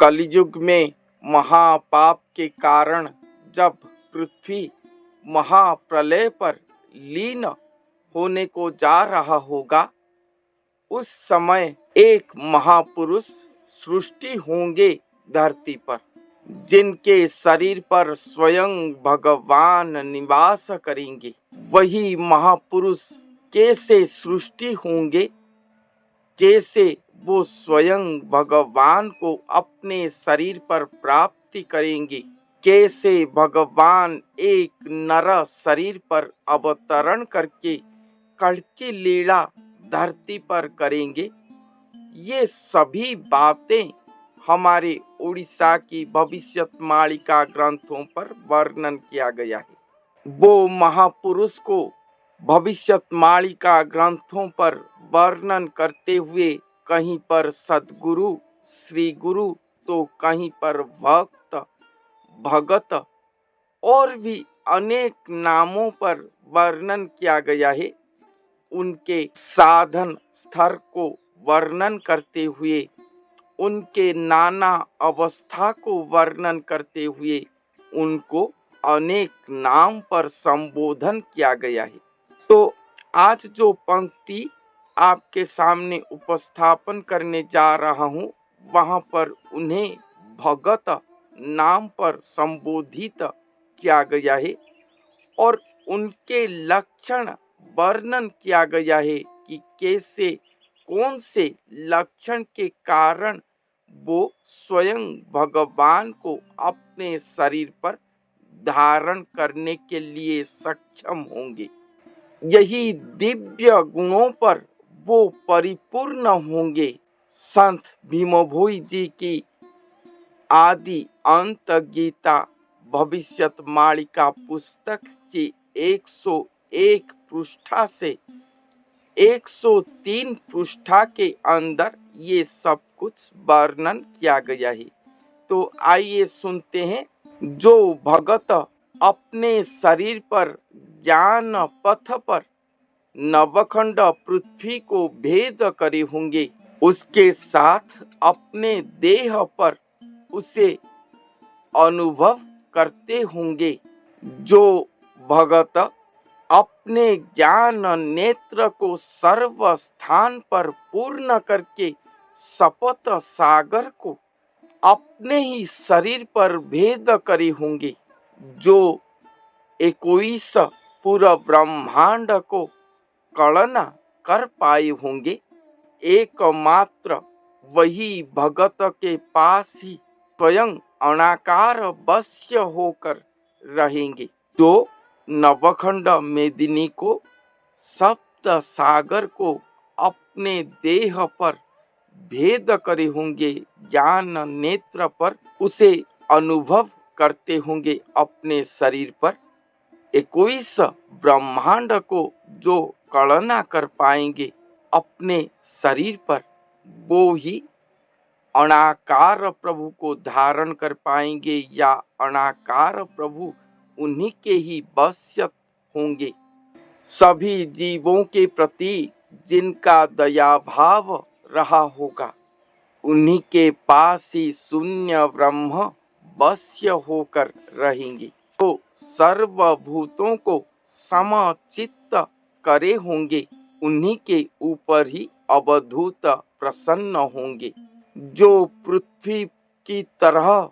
कलियुग में महापाप के कारण जब पृथ्वी महाप्रलय पर लीन होने को जा रहा होगा, उस समय एक महापुरुष सृष्टि होंगे धरती पर, जिनके शरीर पर स्वयं भगवान निवास करेंगे। वही महापुरुष कैसे सृष्टि होंगे, कैसे वो स्वयं भगवान को अपने शरीर पर प्राप्ति करेंगे, कैसे भगवान एक नर शरीर पर अवतरण करके कड़की लीला धरती पर करेंगे, ये सभी बातें हमारे उड़ीसा की भविष्यमालिका ग्रंथों पर वर्णन किया गया है। वो महापुरुष को भविष्यमालिका ग्रंथों पर वर्णन करते हुए कहीं पर सद्गुरु, श्री गुरु, तो कहीं पर भक्त, भगत और भी अनेक नामों पर वर्णन किया गया है। उनके साधन स्तर को वर्णन करते हुए, उनके नाना अवस्था को वर्णन करते हुए उनको अनेक नाम पर संबोधन किया गया है। तो आज जो पंक्ति आपके सामने उपस्थापन करने जा रहा हूँ, वहाँ पर उन्हें भगत नाम पर संबोधित किया गया है और उनके लक्षण वर्णन किया गया है कि कैसे, कौन से लक्षण के कारण वो स्वयं भगवान को अपने शरीर पर धारण करने के लिए सक्षम होंगे। यही दिव्य गुणों पर वो परिपूर्ण होंगे। संत भीमभोई जी की आदि अंत गीता भविष्यमालिका पुस्तक की 101 पृष्ठा से 103 पृष्ठा के अंदर ये सब कुछ वर्णन किया गया है। तो आइए सुनते हैं। जो भगत अपने शरीर पर ज्ञान पथ पर नवखंड पृथ्वी को भेद करे होंगे, उसके साथ अपने देह पर उसे अनुभव करते होंगे। जो भगत अपने ज्ञान नेत्र को सर्व स्थान पर पूर्ण करके शपथ सागर को अपने ही शरीर पर भेद करे होंगे, जो 21 पूरा ब्रह्मांड को कलना कर पाए होंगे, एकमात्र वही भगत के पास ही स्वयं अनाकार वश्य होकर रहेंगे। जो नवखंड मेदिनी को, सप्त सागर को अपने देह पर भेद करे होंगे, ज्ञान नेत्र पर उसे अनुभव करते होंगे अपने शरीर पर। 21 ब्रह्मांड को जो कलना कर पाएंगे अपने शरीर पर, वो ही अनाकार प्रभु को धारण कर पाएंगे या अनाकार प्रभु उन्हीं के ही वश होंगे। सभी जीवों के प्रति जिनका दया भाव रहा होगा, उन्हीं के पास ही शून्य ब्रह्म वश्य होकर रहेंगे। तो सर्वभूतों को समचित्त करे होंगे, उन्हीं के ऊपर ही अवधूत प्रसन्न होंगे। जो पृथ्वी की तरह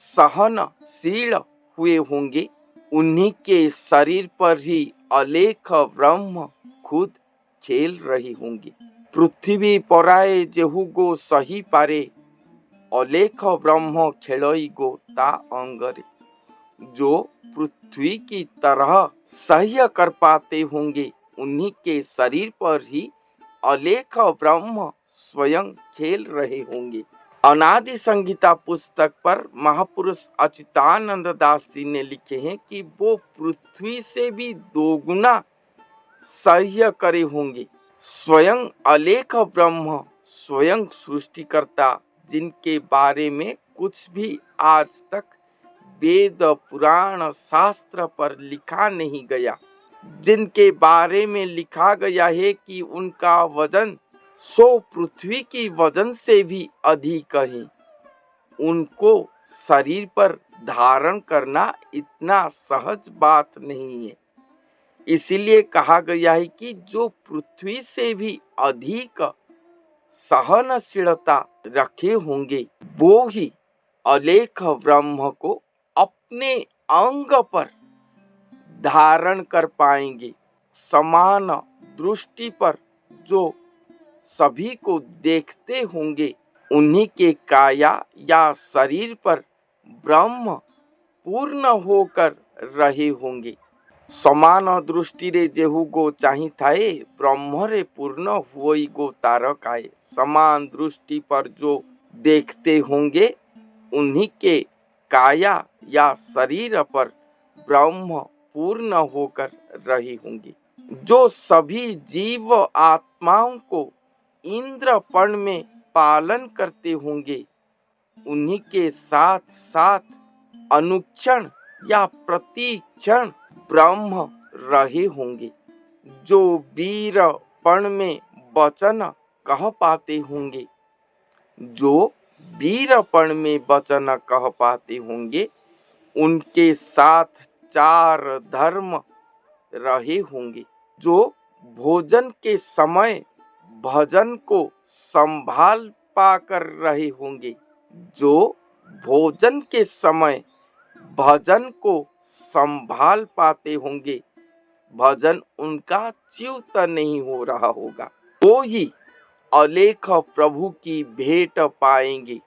सहनशील हुए होंगे, उन्हीं के शरीर पर ही अलेख ब्रह्म खुद खेल रही होंगी। पृथ्वी पराए जेहु गो सही पारे, अलेख ब्रह्म खेलई गो ता अंगरे। जो पृथ्वी की तरह सह्य कर पाते होंगे, उन्हीं के शरीर पर ही अलेख ब्रह्म स्वयं खेल रहे होंगे। अनादि संगीता पुस्तक पर महापुरुष अच्युतानंद दास जी ने लिखे हैं कि वो पृथ्वी से भी दोगुना सह्य करे होंगे। स्वयं अलेख ब्रह्म, स्वयं सृष्टिकर्ता, जिनके बारे में कुछ भी आज तक वेद पुराण शास्त्र पर लिखा नहीं गया, जिनके बारे में लिखा गया है कि उनका वजन 100 पृथ्वी की वजन से भी अधिक है, उनको शरीर पर धारण करना इतना सहज बात नहीं है। इसीलिए कहा गया है कि जो पृथ्वी से भी अधिक सहनशीलता रखे होंगे वो ही अलेख ब्रह्म को अपने अंग पर धारण कर पाएंगे। समान दृष्टि पर जो सभी को देखते होंगे उन्हीं के काया या शरीर पर ब्रह्म पूर्ण होकर रहे होंगे। समान दृष्टिरे जेहु गो चाही थाए ब्रह्मरे पूर्ण हुई गो तार काए। समान दृष्टि पर जो देखते होंगे उन्हीं के काया या शरीर पर ब्रह्म पूर्ण होकर रही होंगी। जो सभी जीव आत्माओं को इंद्रपण में पालन करते होंगे उन्हीं के साथ साथ अनुक्षण या प्रतिक्षण ब्रह्म रहे होंगे। जो वीरपण में वचन कह पाते होंगे जो वीरपण में वचन कह पाते होंगे उनके साथ चार धर्म रहे होंगे। जो भोजन के समय भजन को संभाल पाकर रहे होंगे जो भोजन के समय भजन को संभाल पाते होंगे भजन उनका च्युत नहीं हो रहा होगा वो ही अलेख प्रभु की भेंट पाएंगे।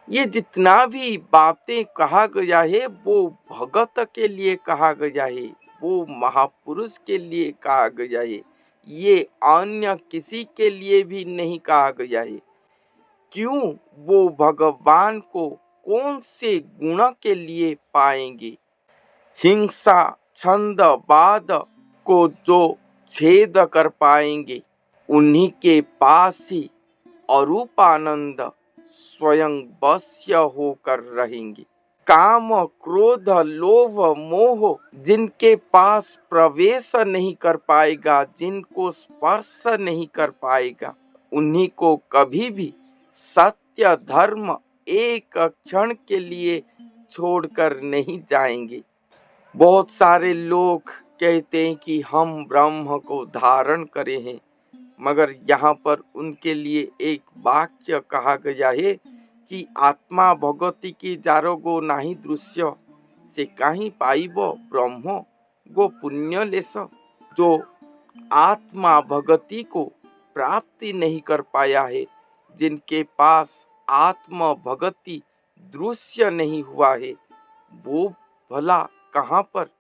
ये जितना भी बातें कहा गया है वो भगत के लिए कहा गया है, वो महापुरुष के लिए कहा गया है, ये अन्य किसी के लिए भी नहीं कहा गया है। क्यों? वो भगवान को कौन से गुण के लिए पाएंगे? हिंसा छंद वाद को जो छेद कर पाएंगे उन्हीं के पास ही अरूपानंद स्वयं वश्य होकर रहेंगे। काम क्रोध लोभ मोह जिनके पास प्रवेश नहीं कर पाएगा जिनको स्पर्श नहीं कर पाएगा उन्हीं को कभी भी सत्य धर्म एक क्षण के लिए छोड़कर नहीं जाएंगे। बहुत सारे लोग कहते हैं कि हम ब्रह्म को धारण करे हैं मगर यहाँ पर उनके लिए एक वाक्य कहा गया है कि आत्मा भगति की जारो गो नाही दृश्य से कहीं पाइब ब्रह्म गो पुण्य लेस। जो आत्मा भगति को प्राप्ति नहीं कर पाया है जिनके पास आत्म भगति दृश्य नहीं हुआ है वो भला कहाँ पर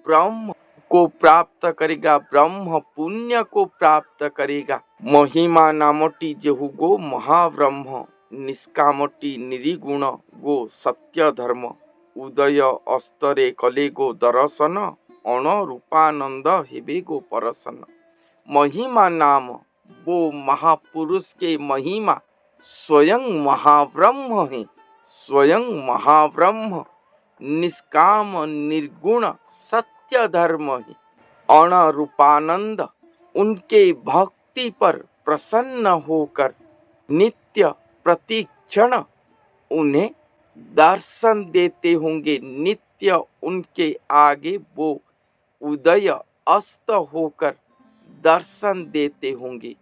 ब्रह्म को प्राप्त करेगा, ब्रह्म पुण्य को प्राप्त करेगा। महिमा नामटी जेहु गो महाब्रह्म निष्कामटी निरिगुण गो सत्य धर्म उदय अस्तरे कले गो दर्शन अण रूपानंद हेबे गो परसन। महिमा नाम वो महापुरुष के महिमा स्वयं महाब्रह्म है, स्वयं महाब्रह्म निष्काम निर्गुण सत्य धर्म है। अण रूपानंद उनके भक्ति पर प्रसन्न होकर नित्य प्रतिक्षण उन्हें दर्शन देते होंगे। नित्य उनके आगे वो उदय अस्त होकर दर्शन देते होंगे।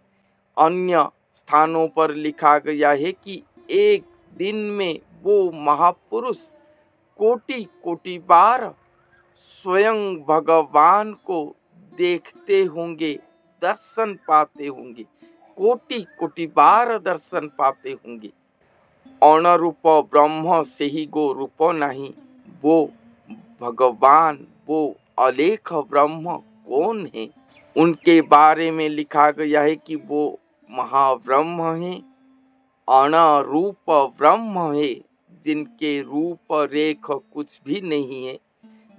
अन्य स्थानों पर लिखा गया है कि एक दिन में वो महापुरुष कोटि कोटि बार स्वयं भगवान को देखते होंगे, दर्शन पाते होंगे, कोटि कोटि बार दर्शन पाते होंगे। अण रूप ब्रह्म से ही गो रूप नहीं, वो भगवान वो अलेख ब्रह्म कौन है? उनके बारे में लिखा गया है कि वो महाब्रह्म है, अण रूप ब्रह्म है जिनके रूप रेख कुछ भी नहीं है,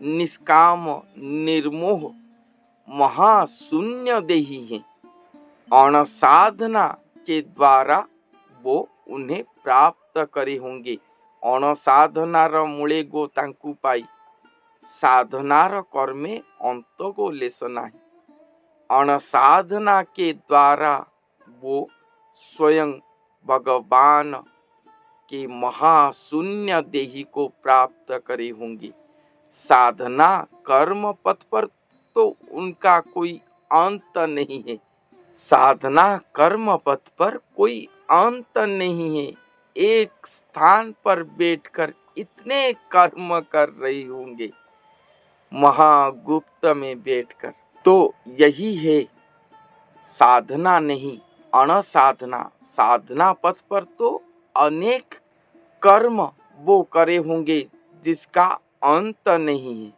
निष्काम निर्मोह महाशून्य देही है। अण साधना के द्वारा वो उन्हें प्राप्त करे होंगे। अण साधनार मूले गो तांकु पाई साधनार कर्मे अंत गो लेस नाही। अण साधना के द्वारा वो स्वयं भगवान के महाशून्य देही को प्राप्त करे होंगे। साधना कर्म पथ पर तो उनका कोई अंत नहीं है। साधना कर्म पथ पर कोई अंत नहीं है। एक स्थान पर बैठकर इतने कर्म कर रहे होंगे, महागुप्त में बैठकर। तो यही है साधना नहीं, अनसाधना। साधना पथ पर तो अनेक कर्म वो करे होंगे जिसका अंत नहीं है।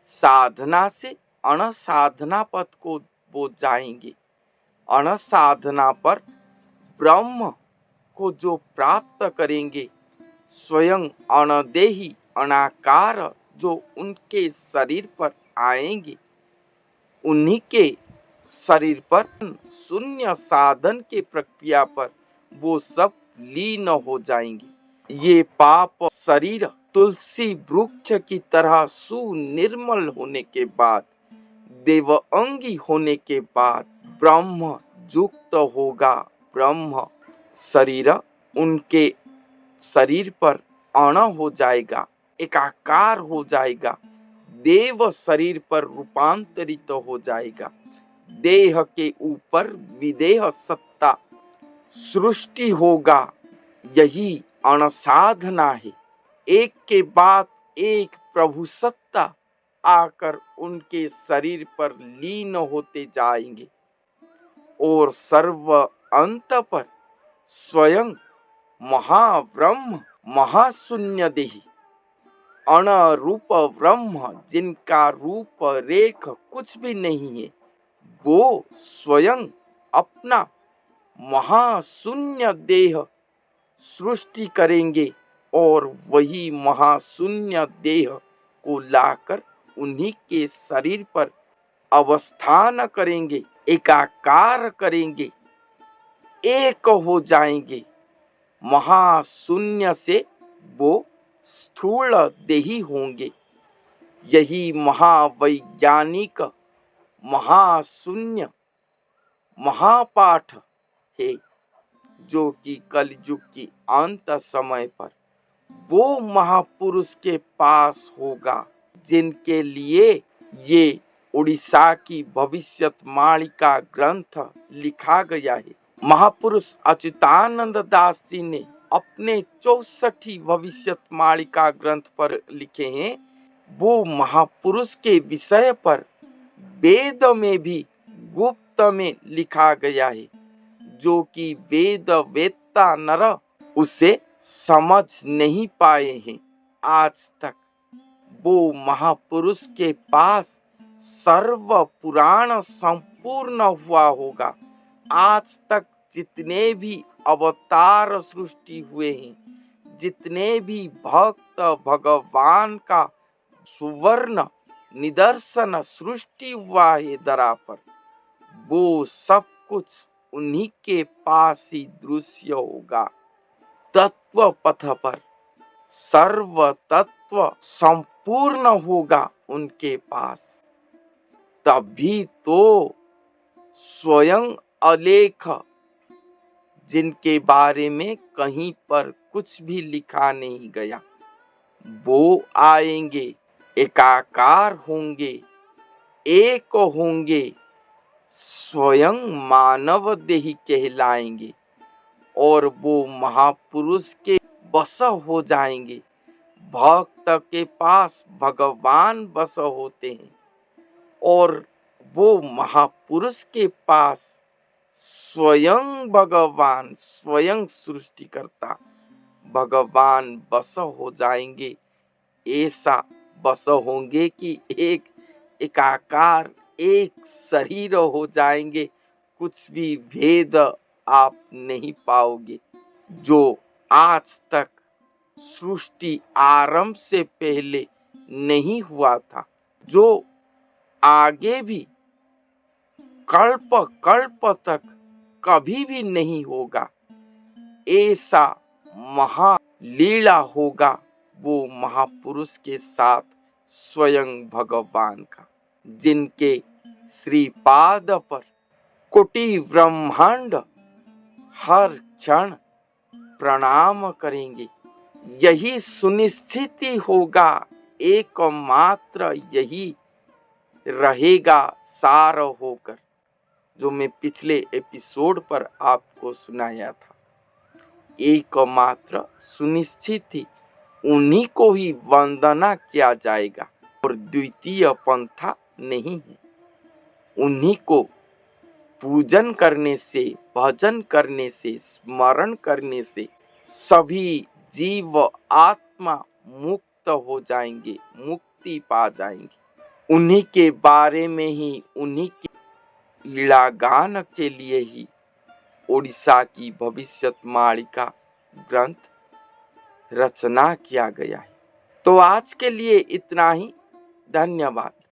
साधना से अनसाधना पथ को वो जाएंगे। अनसाधना पर ब्रह्म को जो प्राप्त करेंगे, स्वयं अनदेही अनाकार जो उनके शरीर पर आएंगे, उन्हीं के शरीर पर शून्य साधन के प्रक्रिया पर वो सब लीन हो जाएंगे। ये पाप शरीर तुलसी वृक्ष की तरह सुनिर्मल होने के बाद, देवअंगी होने के बाद ब्रह्म युक्त होगा। ब्रह्म शरीर उनके शरीर पर अण हो जाएगा, एकाकार हो जाएगा, देव शरीर पर रूपांतरित हो जाएगा। देह के ऊपर विदेह सत्ता सृष्टि होगा। यही अनसाधना है। एक के बाद एक प्रभु सत्ता आकर उनके शरीर पर लीन होते जाएंगे और सर्व अंत पर स्वयं महाब्रह्म महाशून्य देही अनरूप ब्रह्म, जिनका रूप रेख कुछ भी नहीं है, वो स्वयं अपना महाशून्य देह सृष्टि करेंगे और वही महाशून्य देह को लाकर उन्हीं के शरीर पर अवस्थान करेंगे, एकाकार करेंगे, एक हो जाएंगे। महाशून्य से वो स्थूल देही होंगे। यही महावैज्ञानिक महाशून्य महापाठ है, जो कि कलयुग की अंत समय पर वो महापुरुष के पास होगा, जिनके लिए ये उड़ीसा की भविष्यवाणी का ग्रंथ लिखा गया है। महापुरुष अच्युतानंद दास जी ने अपने 64 भविष्यवाणी का ग्रंथ पर लिखे हैं। वो महापुरुष के विषय पर वेद में भी गुप्त में लिखा गया है, जो कि वेद वेत्ता नर उसे समझ नहीं पाए हैं आज तक। वो महापुरुष के पास सर्व पुराण संपूर्ण हुआ होगा। आज तक जितने भी अवतार सृष्टि हुए हैं, जितने भी भक्त भगवान का सुवर्ण निदर्शन सृष्टि हुआ है धरा पर, वो सब कुछ उन्हीं के पास ही दृश्य होगा। तत्व पथ पर सर्व तत्व संपूर्ण होगा उनके पास। तभी तो स्वयं अलेख, जिनके बारे में कहीं पर कुछ भी लिखा नहीं गया, वो आएंगे, एकाकार होंगे, एक होंगे, स्वयं मानव देही कहलाएंगे और वो महापुरुष के बस हो जाएंगे। भक्त के पास भगवान बस होते हैं और वो महापुरुष के पास स्वयं भगवान, स्वयं सृष्टिकर्ता भगवान बस हो जाएंगे। ऐसा बस होंगे कि एक एकाकार, एक शरीर हो जाएंगे। कुछ भी भेद आप नहीं पाओगे। जो आज तक सृष्टि आरंभ से पहले नहीं हुआ था, जो आगे भी कल्प कल्प तक कभी भी नहीं होगा, ऐसा महालीला होगा वो महापुरुष के साथ स्वयं भगवान का, जिनके श्रीपाद पर कोटि ब्रह्मांड हर क्षण प्रणाम करेंगे। यही सुनिश्चित ही होगा, एकमात्र यही रहेगा सार होकर, जो मैं पिछले एपिसोड पर आपको सुनाया था। एकमात्र सुनिश्चित ही उन्हीं को ही वंदना किया जाएगा और द्वितीय पंथा नहीं है। उन्हीं को पूजन करने से, भजन करने से, स्मरण करने से सभी जीव आत्मा मुक्त हो जाएंगे, मुक्ति पा जाएंगे। उन्हीं के बारे में ही, उन्हीं के लीलागान के लिए ही ओडिशा की भविष्यवाणी ग्रंथ रचना किया गया है। तो आज के लिए इतना ही। धन्यवाद।